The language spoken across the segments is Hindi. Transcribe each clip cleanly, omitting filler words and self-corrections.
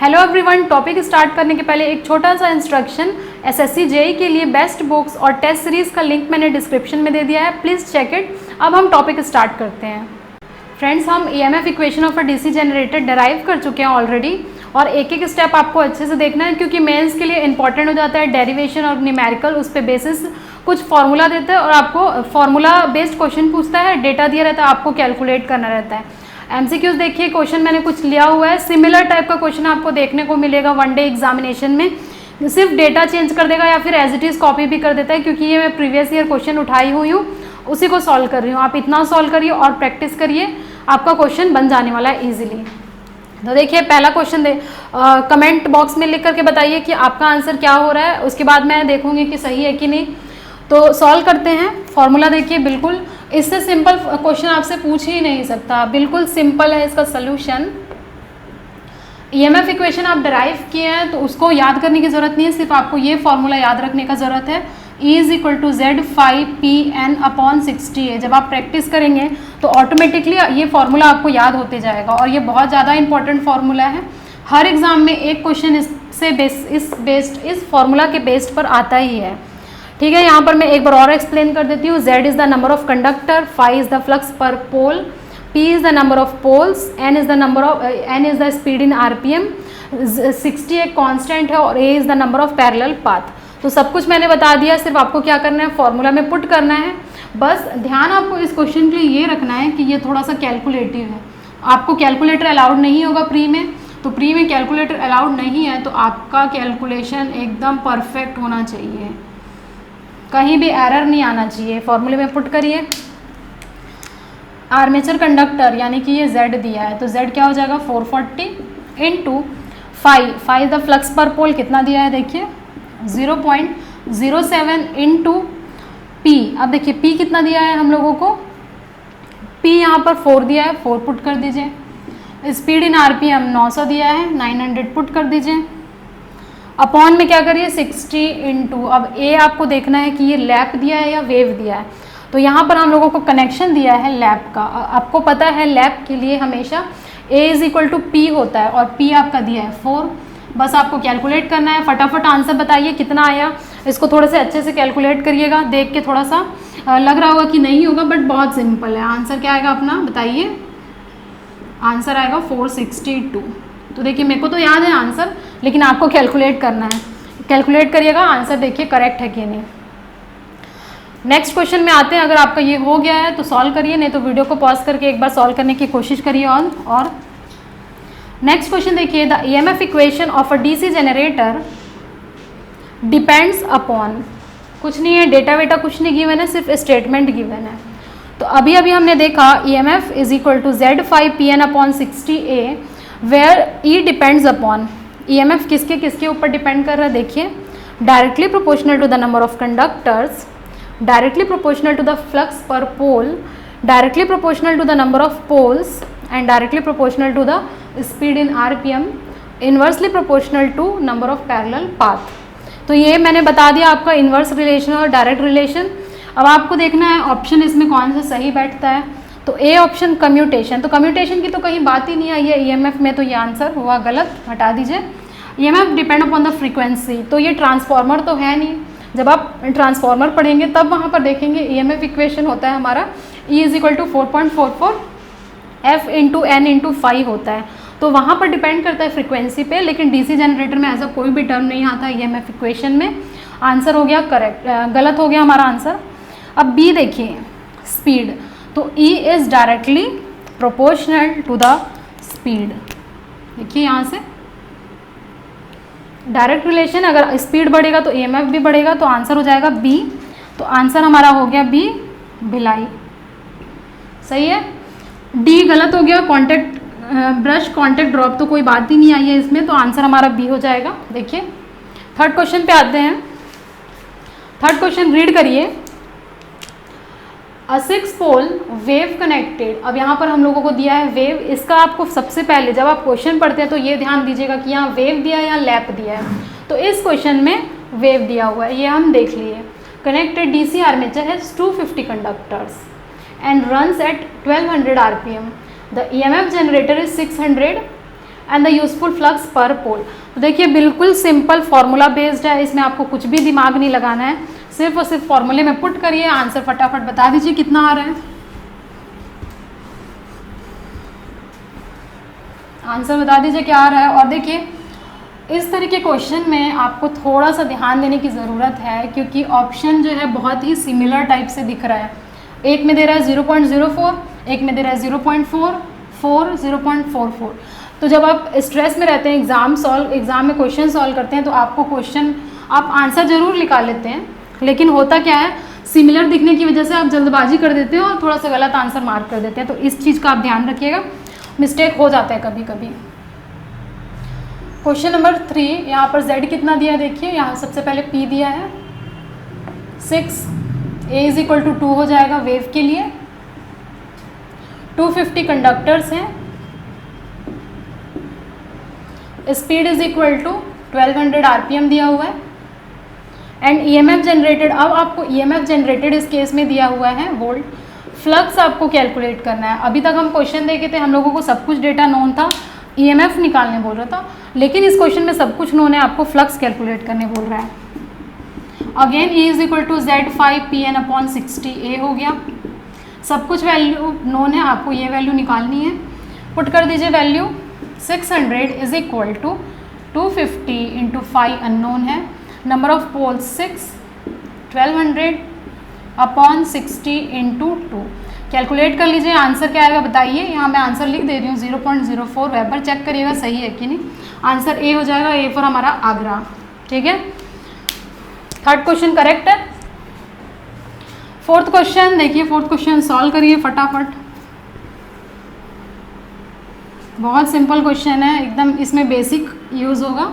हेलो एवरीवन, टॉपिक स्टार्ट करने के पहले एक छोटा सा इंस्ट्रक्शन। एसएससी जेईई के लिए बेस्ट बुक्स और टेस्ट सीरीज़ का लिंक मैंने डिस्क्रिप्शन में दे दिया है, प्लीज़ चेक इट। अब हम टॉपिक स्टार्ट करते हैं। फ्रेंड्स, हम EMF equation of a DC generator derive कर चुके हैं ऑलरेडी, और एक एक स्टेप आपको अच्छे से देखना है क्योंकि मेंस के लिए इंपॉर्टेंट हो जाता है डेरिवेशन और न्यूमेरिकल। उस पर बेसिस कुछ फार्मूला देता है और आपको फार्मूला बेस्ड क्वेश्चन पूछता है, डेटा दिया रहता है, आपको कैलकुलेट करना रहता है। एमसीक्यूज देखिए, क्वेश्चन मैंने कुछ लिया हुआ है, सिमिलर टाइप का क्वेश्चन आपको देखने को मिलेगा वन डे एग्जामिनेशन में। सिर्फ डेटा चेंज कर देगा या फिर एज इट इज़ कॉपी भी कर देता है, क्योंकि ये मैं प्रीवियस ईयर क्वेश्चन उठाई हुई हूँ, उसी को सॉल्व कर रही हूँ। आप इतना सॉल्व करिए और प्रैक्टिस करिए, आपका क्वेश्चन बन जाने वाला है ईजिली। तो देखिए, पहला क्वेश्चन कमेंट बॉक्स में लिख करके बताइए कि आपका आंसर क्या हो रहा है, उसके बाद मैं देखूंगी कि सही है कि नहीं। तो सॉल्व करते हैं। फॉर्मूला देखिए, बिल्कुल इससे सिंपल क्वेश्चन आपसे पूछ ही नहीं सकता, बिल्कुल सिंपल है इसका सोल्यूशन। ईएमएफ इक्वेशन आप डिराइव किए हैं तो उसको याद करने की ज़रूरत नहीं है, सिर्फ आपको ये फॉर्मूला याद रखने का ज़रूरत है। E is equal to Z5PN/60A। जब आप प्रैक्टिस करेंगे तो ऑटोमेटिकली ये फॉर्मूला आपको याद होते जाएगा, और ये बहुत ज़्यादा इंपॉर्टेंट फॉर्मूला है। हर एग्जाम में एक क्वेश्चन इस फॉर्मूला के बेस्ड पर आता ही है। ठीक है, यहाँ पर मैं एक बार और एक्सप्लेन कर देती हूँ। Z is the number of conductor, phi is the flux per pole, P is the number of poles, N is the speed in RPM, 60 एक कांस्टेंट है, और A is the number of parallel path. तो सब कुछ मैंने बता दिया, सिर्फ आपको क्या करना है, फॉर्मूला में पुट करना है। बस ध्यान आपको इस क्वेश्चन के लिए ये रखना है कि ये थोड़ा सा कैलकुलेटिव है। आपको कैलकुलेटर अलाउड नहीं होगा प्री में, तो प्री में कैलकुलेटर अलाउड नहीं है, तो आपका कैलकुलेशन एकदम परफेक्ट होना चाहिए, कहीं भी एरर नहीं आना चाहिए। फॉर्मूले में पुट करिए। आर्मेचर कंडक्टर यानी कि ये Z दिया है, तो Z क्या हो जाएगा 440 into five the flux per पोल कितना दिया है, देखिए 0.07 इंटू P। अब देखिए P कितना दिया है हम लोगों को, P यहाँ पर 4 दिया है, 4 पुट कर दीजिए। स्पीड इन RPM 900 दिया है, 900 पुट कर दीजिए। अपॉन में क्या करिए 60 इंटू, अब A आपको देखना है कि ये लैप दिया है या वेव दिया है। तो यहाँ पर हम लोगों को कनेक्शन दिया है लैप का। आपको पता है लैप के लिए हमेशा A is equal to P होता है, और P आपका दिया है 4। बस आपको कैलकुलेट करना है। फटाफट आंसर बताइए कितना आया। इसको थोड़े से अच्छे से कैलकुलेट करिएगा, देख के थोड़ा सा लग रहा होगा कि नहीं होगा, बट बहुत सिंपल है। आंसर क्या आएगा अपना, बताइए। आंसर आएगा 462। तो देखिए, मेरे को तो याद है आंसर, लेकिन आपको कैलकुलेट करना है। कैलकुलेट करिएगा, आंसर देखिए करेक्ट है कि नहीं। नेक्स्ट क्वेश्चन में आते हैं। अगर आपका ये हो गया है तो सॉल्व करिए, नहीं तो वीडियो को पॉज करके एक बार सॉल्व करने की कोशिश करिए। और नेक्स्ट क्वेश्चन देखिए, the EMF equation of a DC generator depends upon, कुछ नहीं है, डेटा वेटा कुछ नहीं गिवन है, सिर्फ स्टेटमेंट गिवन है। तो अभी हमने देखा EMF is equal to Z5PN/60A, where E depends upon, EMF किसके किसके ऊपर डिपेंड कर रहा है, देखिए directly proportional to the number of conductors, directly proportional to the flux per pole, directly proportional to the number of poles, and directly proportional to the speed in RPM, inversely proportional to number of parallel path। तो ये मैंने बता दिया आपका इन्वर्स रिलेशन और डायरेक्ट रिलेशन। अब आपको देखना है ऑप्शन इसमें कौन सा सही बैठता है। तो ए ऑप्शन कम्यूटेशन, तो कम्यूटेशन की तो कहीं बात ही नहीं आई है ईएमएफ में, तो ये आंसर हुआ गलत, हटा दीजिए। EMF depend upon the frequency, तो ये ट्रांसफॉर्मर तो है नहीं। जब आप ट्रांसफॉर्मर पढ़ेंगे तब वहाँ पर देखेंगे ईएमएफ इक्वेशन होता है हमारा E is equal to 4.44 F into N into 5 होता है, तो वहाँ पर डिपेंड करता है फ्रीक्वेंसी पे। लेकिन डीसी जनरेटर में ऐसा कोई भी टर्म नहीं आता ईएमएफ इक्वेशन में। आंसर हो गया करेक्ट, गलत हो गया हमारा आंसर। अब बी देखिए, स्पीड, तो E is directly proportional to the speed. देखिए यहाँ से डायरेक्ट रिलेशन, अगर स्पीड बढ़ेगा तो ईएमएफ भी बढ़ेगा, तो आंसर हो जाएगा बी। तो आंसर हमारा हो गया बी, भिलाई। सही है। डी गलत हो गया, कांटेक्ट ब्रश कांटेक्ट ड्रॉप, तो कोई बात ही नहीं आई है इसमें, तो आंसर हमारा बी हो जाएगा। देखिए थर्ड क्वेश्चन पे आते हैं। थर्ड क्वेश्चन रीड करिए। अ 6 पोल वेव कनेक्टेड, अब यहाँ पर हम लोगों को दिया है वेव। इसका आपको सबसे पहले जब आप क्वेश्चन पढ़ते हैं तो ये ध्यान दीजिएगा कि यहाँ वेव दिया है या लैप दिया है। तो इस क्वेश्चन में वेव दिया हुआ है, ये हम देख लिए। Connected DC armature has 250 conductors and runs at 1200 RPM। The EMF generator is 600 and the useful flux per पोल। तो देखिए बिल्कुल सिंपल फार्मूला बेस्ड है, इसमें आपको कुछ भी दिमाग नहीं लगाना है, सिर्फ और सिर्फ फॉर्मूले में पुट करिए, आंसर फटाफट बता दीजिए कितना आ रहा है। आंसर बता दीजिए क्या आ रहा है। और देखिए इस तरह के क्वेश्चन में आपको थोड़ा सा ध्यान देने की ज़रूरत है, क्योंकि ऑप्शन जो है बहुत ही सिमिलर टाइप से दिख रहा है। एक में दे रहा है 0.04, एक में दे रहा है 0.44, 0.44। तो जब आप स्ट्रेस में रहते हैं, एग्ज़ाम में क्वेश्चन सॉल्व करते हैं, तो आपको क्वेश्चन आप आंसर ज़रूर निकाल लेते हैं, लेकिन होता क्या है, सिमिलर दिखने की वजह से आप जल्दबाजी कर देते हो और थोड़ा सा गलत आंसर मार्क कर देते हैं। तो इस चीज़ का आप ध्यान रखिएगा, मिस्टेक हो जाता है कभी कभी। क्वेश्चन नंबर 3, यहाँ पर Z कितना दिया है देखिए, यहाँ सबसे पहले P दिया है 6, A इज इक्वल टू 2 हो जाएगा वेव के लिए, 250 कंडक्टर्स हैं, speed is equal to 1200 RPM दिया हुआ है, एंड EMF जनरेटेड, अब आपको EMF जनरेटेड इस केस में दिया हुआ है वोल्ट। फ्लक्स आपको कैलकुलेट करना है। अभी तक हम क्वेश्चन देखे थे, हम लोगों को सब कुछ डेटा नोन था, EMF निकालने बोल रहा था, लेकिन इस क्वेश्चन में सब कुछ नोन है, आपको फ्लक्स कैलकुलेट करने बोल रहा है। Again E is equal to Z5PN/60A हो गया, सब कुछ वैल्यू नोन है, आपको ये वैल्यू निकालनी है। पुट कर दीजिए value, 600 is equal to 250 into 5 unknown है, number of poles 6, 1200/60 into 2। Calculate कर लीजिए, आंसर क्या आएगा बताइए। यहाँ मैं आंसर लिख दे रही हूँ 0.04 वेबर, चेक करिएगा सही है कि नहीं। आंसर ए हो जाएगा, ए फॉर हमारा आगरा। ठीक है, थर्ड क्वेश्चन करेक्ट है। फोर्थ क्वेश्चन देखिए, फोर्थ क्वेश्चन सॉल्व करिए फटाफट। बहुत सिंपल क्वेश्चन है एकदम, इसमें बेसिक यूज़ होगा।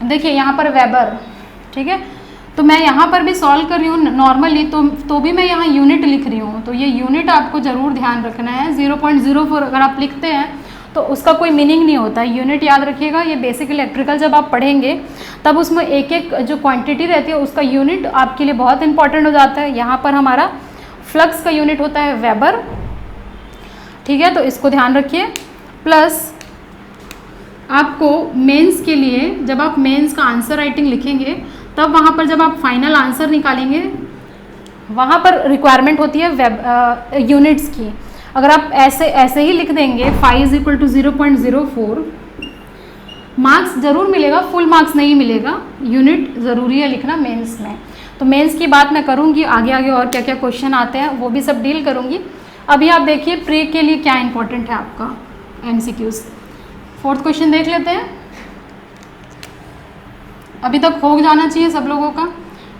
देखिए यहाँ पर वेबर, ठीक है, तो मैं यहाँ पर भी सॉल्व कर रही हूँ नॉर्मली, तो भी मैं यहाँ यूनिट लिख रही हूँ, तो ये यूनिट आपको ज़रूर ध्यान रखना है। 0.04 अगर आप लिखते हैं तो उसका कोई मीनिंग नहीं होता है, यूनिट याद रखिएगा। ये बेसिक इलेक्ट्रिकल जब आप पढ़ेंगे तब उसमें एक एक जो क्वांटिटी रहती है उसका यूनिट आपके लिए बहुत इंपॉर्टेंट हो जाता है। यहाँ पर हमारा फ्लक्स का यूनिट होता है वेबर, ठीक है, तो इसको ध्यान रखिए। प्लस आपको मेंस के लिए, जब आप मेंस का आंसर राइटिंग लिखेंगे तब वहाँ पर जब आप फाइनल आंसर निकालेंगे वहाँ पर रिक्वायरमेंट होती है यूनिट्स की। अगर आप ऐसे ही लिख देंगे 5 इज इक्वल टू 0.04, मार्क्स ज़रूर मिलेगा, फुल मार्क्स नहीं मिलेगा, यूनिट ज़रूरी है लिखना मेंस में। तो मेंस की बात मैं करूँगी आगे आगे, और क्या क्या क्वेश्चन आते हैं वो भी सब डील करूँगी। अभी आप देखिए प्री के लिए क्या इंपॉर्टेंट है आपका MCQs। फोर्थ क्वेश्चन देख लेते हैं, अभी तक हो जाना चाहिए सब लोगों का।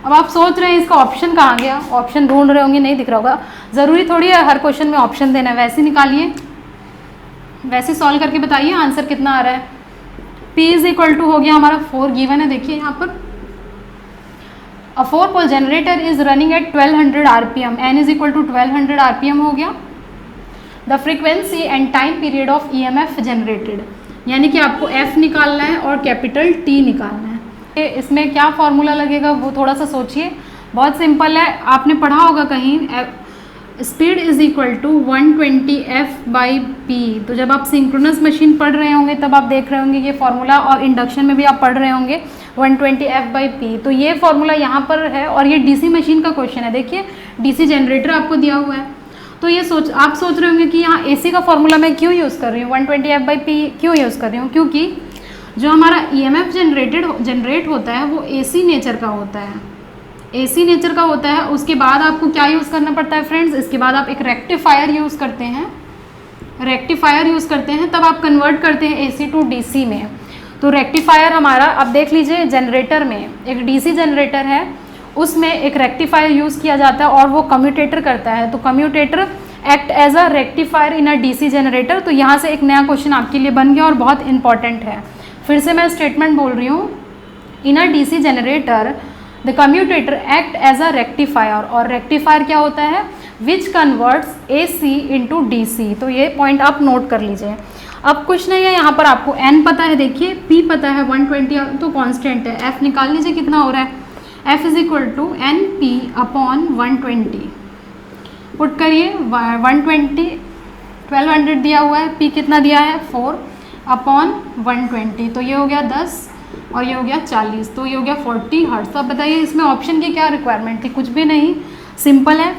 अब आप सोच रहे हैं इसका ऑप्शन कहाँ गया, ऑप्शन ढूंढ रहे होंगे, नहीं दिख रहा होगा। ज़रूरी थोड़ी है हर क्वेश्चन में ऑप्शन देना है, वैसे निकालिए, वैसे सॉल्व करके बताइए आंसर कितना आ रहा है। P इज इक्वल टू हो गया हमारा 4 गिवन है, देखिए यहाँ पर। A 4 pole generator is running at 1200 RPM, N is equal to 1200 RPM हो गया। The frequency and time period of EMF generated, यानी कि आपको F निकालना है और कैपिटल T निकालना है। इसमें क्या फॉर्मूला लगेगा वो थोड़ा सा सोचिए, बहुत सिंपल है, आपने पढ़ा होगा कहीं, speed is equal to 120F/P। तो जब आप सिंक्रोनस मशीन पढ़ रहे होंगे तब आप देख रहे होंगे ये फॉर्मूला, और इंडक्शन में भी आप पढ़ रहे होंगे 120F/P। तो ये फॉर्मूला यहाँ पर है, और ये DC मशीन का क्वेश्चन है। देखिए DC जनरेटर आपको दिया हुआ है, तो ये आप सोच रहे होंगे कि यहाँ AC का फॉर्मूला मैं क्यों यूज़ कर रही हूँ, 120F/P क्यों यूज़ कर रही हूँ, क्योंकि जो हमारा EMF जनरेट होता है वो AC नेचर का होता है, AC नेचर का होता है। उसके बाद आपको क्या यूज़ करना पड़ता है फ्रेंड्स, इसके बाद आप एक रेक्टिफायर यूज़ करते हैं, तब आप कन्वर्ट करते हैं AC टू DC में। तो रेक्टिफायर हमारा, अब देख लीजिए जनरेटर में एक DC जनरेटर है, उसमें एक रेक्टिफायर यूज़ किया जाता है और वो कम्यूटेटर करता है। तो commutator act as a rectifier in a DC generator. तो यहाँ से एक नया क्वेश्चन आपके लिए बन गया और बहुत इंपॉर्टेंट है। फिर से मैं स्टेटमेंट बोल रही हूँ, in a DC generator the commutator act as a rectifier, और रेक्टिफायर क्या होता है, which converts AC into DC। तो ये पॉइंट आप नोट कर लीजिए। अब कुछ नहीं है, यहाँ पर आपको N पता है, देखिए P पता है 120 तो कांस्टेंट है, F निकाल लीजिए कितना हो रहा है, F is equal to NP/120। Put करिए 120, 1200 दिया हुआ है, P कितना दिया है 4, अपॉन 120, तो ये हो गया 10 और ये हो गया 40, तो ये हो गया 40 हर्ट्ज। तो अब बताइए इसमें ऑप्शन की क्या रिक्वायरमेंट थी, कुछ भी नहीं, सिंपल है।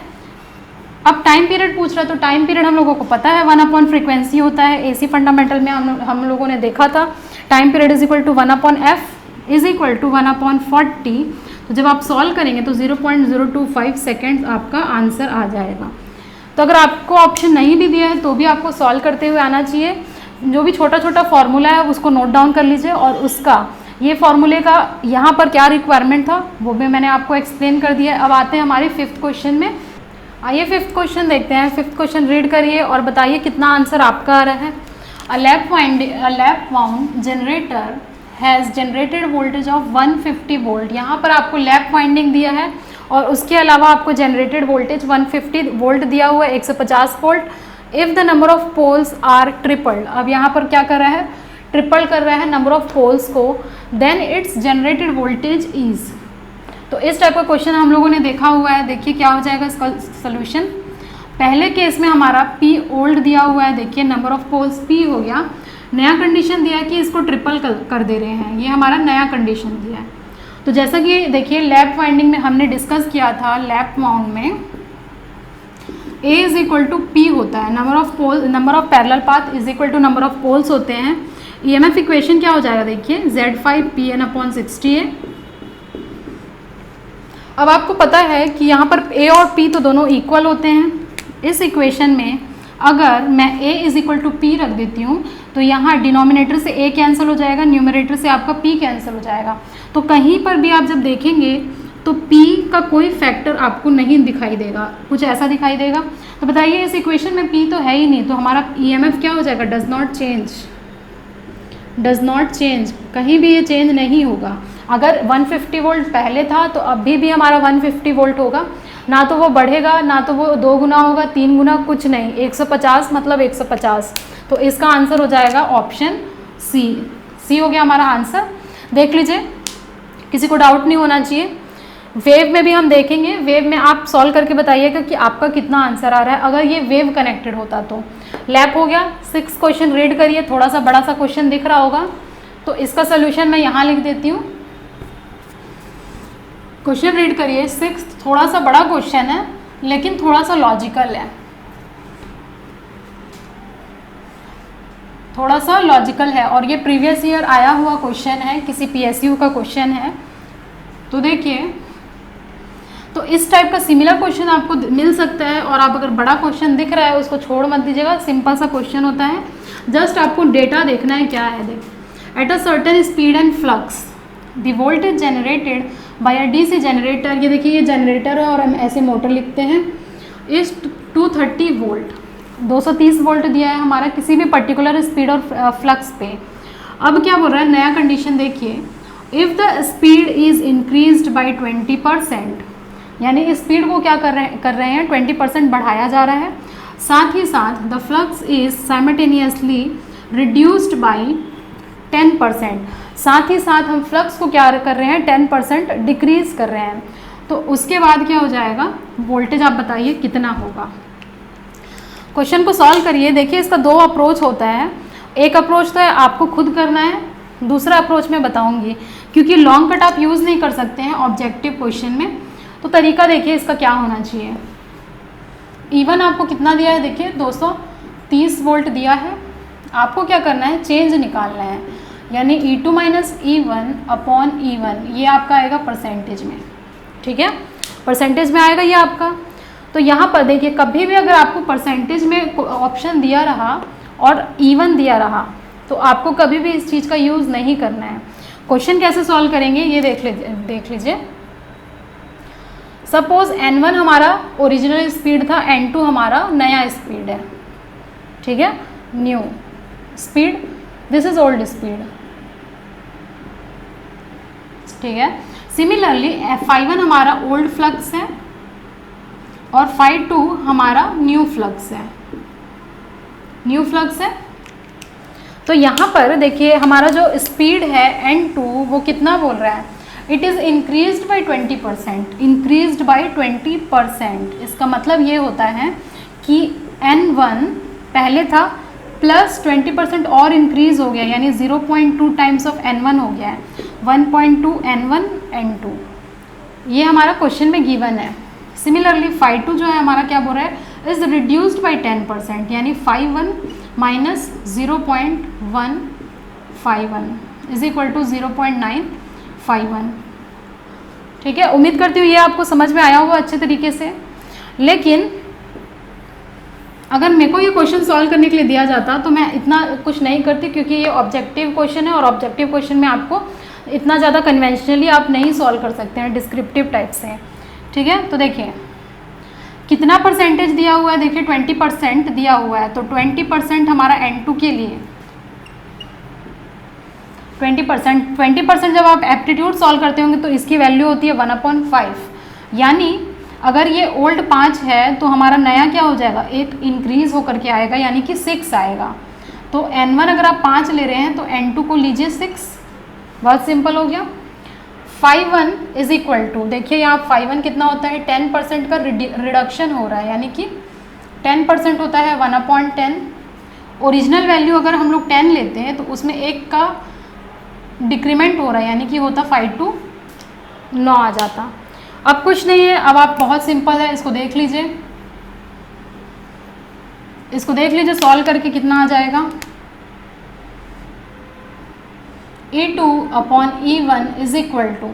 अब टाइम पीरियड पूछ रहा है, तो टाइम पीरियड हम लोगों को पता है 1 अपॉन फ्रीक्वेंसी होता है, एसी फंडामेंटल में हम लोगों ने देखा था। Time period is equal to 1 upon F is equal to 1 upon 40। तो जब आप सॉल्व करेंगे तो 0.025 सेकेंड्स आपका आंसर आ जाएगा। तो अगर आपको ऑप्शन नहीं भी दिया है तो भी आपको सॉल्व करते हुए आना चाहिए। जो भी छोटा छोटा फॉर्मूला है उसको नोट डाउन कर लीजिए, और उसका ये फॉर्मूले का यहाँ पर क्या रिक्वायरमेंट था वो भी मैंने आपको एक्सप्लेन कर दिया है। अब आते हैं हमारे 5th क्वेश्चन में। आइए 5th क्वेश्चन देखते हैं। 5th क्वेश्चन रीड करिए और बताइए कितना आंसर आपका आ रहा है। A lap wound generator has generated voltage of 150 volt. यहाँ पर आपको लैप वाइंडिंग दिया है और उसके अलावा आपको जनरेटेड वोल्टेज 150 वोल्ट दिया हुआ है, 150 volt. If the number of poles are tripled, अब यहाँ पर क्या कर रहा है, ट्रिपल कर रहा है नंबर ऑफ पोल्स को, then its generated voltage is. तो इस टाइप का क्वेश्चन हम लोगों ने देखा हुआ है। देखिए क्या हो जाएगा इसका सोल्यूशन। पहले केस में हमारा P ओल्ड दिया हुआ है, देखिए नंबर ऑफ पोल्स P हो गया। नया कंडीशन दिया है कि इसको ट्रिपल कर दे रहे हैं, ये हमारा नया कंडीशन दिया है। तो जैसा कि देखिए लैप वाइंडिंग में हमने डिस्कस किया था, लैप वाउंड में A is equal to P होता है, number of parallel path is equal to number of poles होते हैं। EMF इक्वेशन क्या हो जाएगा, देखिए Z5PN/60 है। अब आपको पता है कि यहाँ पर A और P तो दोनों इक्वल होते हैं। इस इक्वेशन में अगर मैं A is equal to P रख देती हूँ तो यहाँ डिनोमिनेटर से A कैंसिल हो जाएगा, न्यूमरेटर से आपका P कैंसिल हो जाएगा। तो कहीं पर भी आप जब देखेंगे तो P का कोई फैक्टर आपको नहीं दिखाई देगा, कुछ ऐसा दिखाई देगा। तो बताइए इस इक्वेशन में P तो है ही नहीं, तो हमारा EMF क्या हो जाएगा, डज नॉट चेंज, कहीं भी ये चेंज नहीं होगा। अगर 150 वोल्ट पहले था तो अभी भी हमारा 150 वोल्ट होगा, ना तो वो बढ़ेगा ना तो वो 2 गुना होगा, 3 गुना, कुछ नहीं, 150 मतलब 150। तो इसका आंसर हो जाएगा ऑप्शन सी हो गया हमारा आंसर। देख लीजिए, किसी को डाउट नहीं होना चाहिए। वेव में भी हम देखेंगे, वेव में आप सॉल्व करके बताइएगा कि आपका कितना आंसर आ रहा है अगर ये वेव कनेक्टेड होता तो। लैप हो गया। 6 क्वेश्चन रीड करिए, थोड़ा सा बड़ा सा क्वेश्चन दिख रहा होगा तो इसका सोल्यूशन मैं यहाँ लिख देती हूँ। क्वेश्चन रीड करिए 6, थोड़ा सा बड़ा क्वेश्चन है लेकिन थोड़ा सा लॉजिकल है, थोड़ा सा लॉजिकल है, और ये प्रीवियस ईयर आया हुआ क्वेश्चन है, किसी PSU का क्वेश्चन है। तो देखिए, तो इस टाइप का सिमिलर क्वेश्चन आपको मिल सकता है, और आप अगर बड़ा क्वेश्चन दिख रहा है उसको छोड़ मत दीजिएगा, सिंपल सा क्वेश्चन होता है। जस्ट आपको डेटा देखना है क्या है। देख, at a certain speed and flux the voltage generated by a DC generator, ये देखिए ये जनरेटर है और हम ऐसे मोटर लिखते हैं, इस 230 वोल्ट, 230 वोल्ट दिया है हमारा किसी भी पर्टिकुलर स्पीड और फ्लक्स पे। अब क्या बोल रहा है, नया कंडीशन देखिए, if the speed is increased by 20%, यानी स्पीड को क्या कर रहे हैं 20% बढ़ाया जा रहा है। साथ ही साथ the flux is simultaneously reduced by 10%, साथ ही साथ हम फ्लक्स को क्या कर रहे हैं 10% डिक्रीज कर रहे हैं। तो उसके बाद क्या हो जाएगा, वोल्टेज आप बताइए कितना होगा। क्वेश्चन को सॉल्व करिए। देखिए इसका 2 अप्रोच होता है, एक अप्रोच तो है आपको खुद करना है, दूसरा अप्रोच मैं बताऊंगी, क्योंकि लॉन्ग कट आप यूज़ नहीं कर सकते हैं ऑब्जेक्टिव क्वेश्चन में। तो तरीका देखिए इसका क्या होना चाहिए। E1 आपको कितना दिया है, देखिए 230 वोल्ट दिया है, आपको क्या करना है, चेंज निकालना है, यानी E2 minus E1 upon E1, ये आपका आएगा परसेंटेज में, ठीक है, परसेंटेज में आएगा ये आपका। तो यहाँ पर देखिए कभी भी अगर आपको परसेंटेज में ऑप्शन दिया रहा और E1 दिया रहा तो आपको कभी भी इस चीज़ का यूज़ नहीं करना है। क्वेश्चन कैसे सॉल्व करेंगे ये देख लीजिए। सपोज N1 हमारा ओरिजिनल स्पीड था, N2 हमारा नया स्पीड है, ठीक है, new speed, this is old speed, ठीक है। सिमिलरली Φ1 हमारा ओल्ड फ्लक्स है और Φ2 हमारा न्यू फ्लक्स है, न्यू फ्लक्स है। तो यहाँ पर देखिए हमारा जो स्पीड है N2 वो कितना बोल रहा है, it is increased by 20%, increased by 20%। इसका मतलब ये होता है कि N1 पहले था प्लस 20% और इंक्रीज हो गया, यानी 0.2 टाइम्स ऑफ N1 हो गया है, 1.2 N1 N2। ये हमारा क्वेश्चन में गिवन है। सिमिलरली phi2 जो है हमारा क्या बोल रहा है, इज रिड्यूस्ड बाई 10%, यानी phi1 minus 0.151 is equal to 0.951। ठीक है, उम्मीद करती हूँ ये आपको समझ में आया होगा अच्छे तरीके से। लेकिन अगर मेरे को ये क्वेश्चन सॉल्व करने के लिए दिया जाता तो मैं इतना कुछ नहीं करती, क्योंकि ये ऑब्जेक्टिव क्वेश्चन है और ऑब्जेक्टिव क्वेश्चन में आपको इतना ज़्यादा कन्वेंशनली आप नहीं सॉल्व कर सकते हैं, डिस्क्रिप्टिव टाइप से। ठीक है, तो देखिए कितना परसेंटेज दिया हुआ है, देखिए 20% दिया हुआ है, तो 20% हमारा N2 के लिए 20% जब आप एप्टीट्यूड सॉल्व करते होंगे तो इसकी वैल्यू होती है 1/5, यानी अगर ये ओल्ड 5 है तो हमारा नया क्या हो जाएगा, एक इंक्रीज होकर के आएगा, यानी कि 6 आएगा। तो N1 अगर आप 5 ले रहे हैं तो N2 को लीजिए 6, बहुत सिंपल हो गया। phi1 इज इक्वल टू, देखिए यहाँ phi1 कितना होता है, 10% का रिडक्शन हो रहा है, यानी कि 10% होता है 1/10। ओरिजिनल वैल्यू अगर हम लोग 10 लेते हैं तो उसमें 1 का डिक्रीमेंट हो रहा है, यानी कि होता phi2 9 आ जाता। अब कुछ नहीं है, अब आप बहुत सिंपल है, इसको देख लीजिए, सॉल्व करके कितना आ जाएगा, E2/E1 is equal to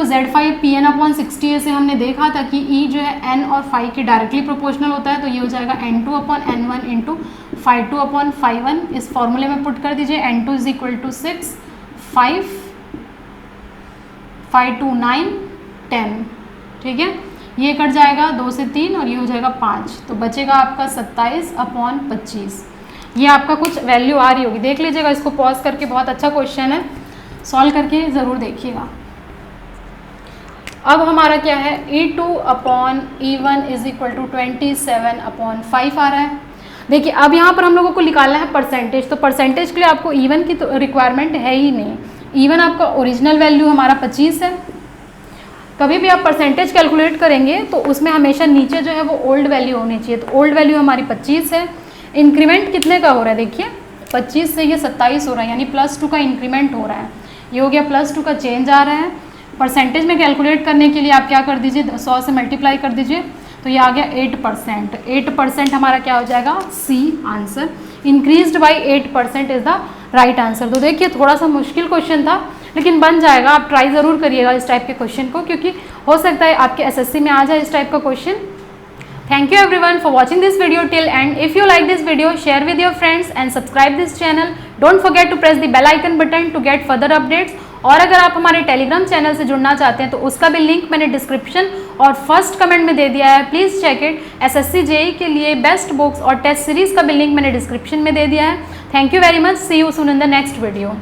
Z5PN/60। ऐसे हमने देखा था कि E जो है N और phi के डायरेक्टली प्रोपोर्शनल होता है, तो ये हो जाएगा N2/N1 इंटू phi2/phi1। इस फॉर्मूले में पुट कर दीजिए, N2 is equal to 6, 5, phi2 9, 10। ठीक है, ये कट जाएगा 2 से 3 और ये हो जाएगा 5, तो बचेगा आपका 27/25। ये आपका कुछ वैल्यू आ रही होगी, देख लीजिएगा, इसको पॉज करके, बहुत अच्छा क्वेश्चन है, सॉल्व करके ज़रूर देखिएगा। अब हमारा क्या है, E2/E1 इज इक्वल टू 27/5 आ रहा है। देखिए अब यहाँ पर हम लोगों को निकालना है परसेंटेज, तो परसेंटेज के लिए आपको E1 की तो रिक्वायरमेंट है ही नहीं। E1 आपका ओरिजिनल वैल्यू हमारा 25 है। कभी भी आप परसेंटेज कैलकुलेट करेंगे तो उसमें हमेशा नीचे जो है वो ओल्ड वैल्यू होनी चाहिए, तो ओल्ड वैल्यू हमारी 25 है। इंक्रीमेंट कितने का हो रहा है, देखिए 25 से ये 27 हो रहा है, यानी +2 का इंक्रीमेंट हो रहा है, ये हो गया +2 का चेंज आ रहा है। परसेंटेज में कैलकुलेट करने के लिए आप क्या कर दीजिए, 100 से मल्टीप्लाई कर दीजिए, तो ये आ गया 8%। 8% हमारा क्या हो जाएगा, C answer. Increased by 8% is the right answer. तो देखिए थोड़ा सा मुश्किल क्वेश्चन था, लेकिन बन जाएगा, आप ट्राई ज़रूर करिएगा इस टाइप के क्वेश्चन को, क्योंकि हो सकता है आपके SSC में आ जाए इस टाइप का question. Thank you everyone for watching this video till end. If you like this video, share with your friends and subscribe this channel. Don't forget to press the bell icon button to get further updates. और अगर आप हमारे टेलीग्राम चैनल से जुड़ना चाहते हैं तो उसका भी लिंक मैंने डिस्क्रिप्शन और फर्स्ट कमेंट में दे दिया है, please check it. SSC JEE के लिए बेस्ट बुक्स और टेस्ट सीरीज़ का भी लिंक मैंने डिस्क्रिप्शन में दे दिया है। Thank you very much, see you soon in the next video.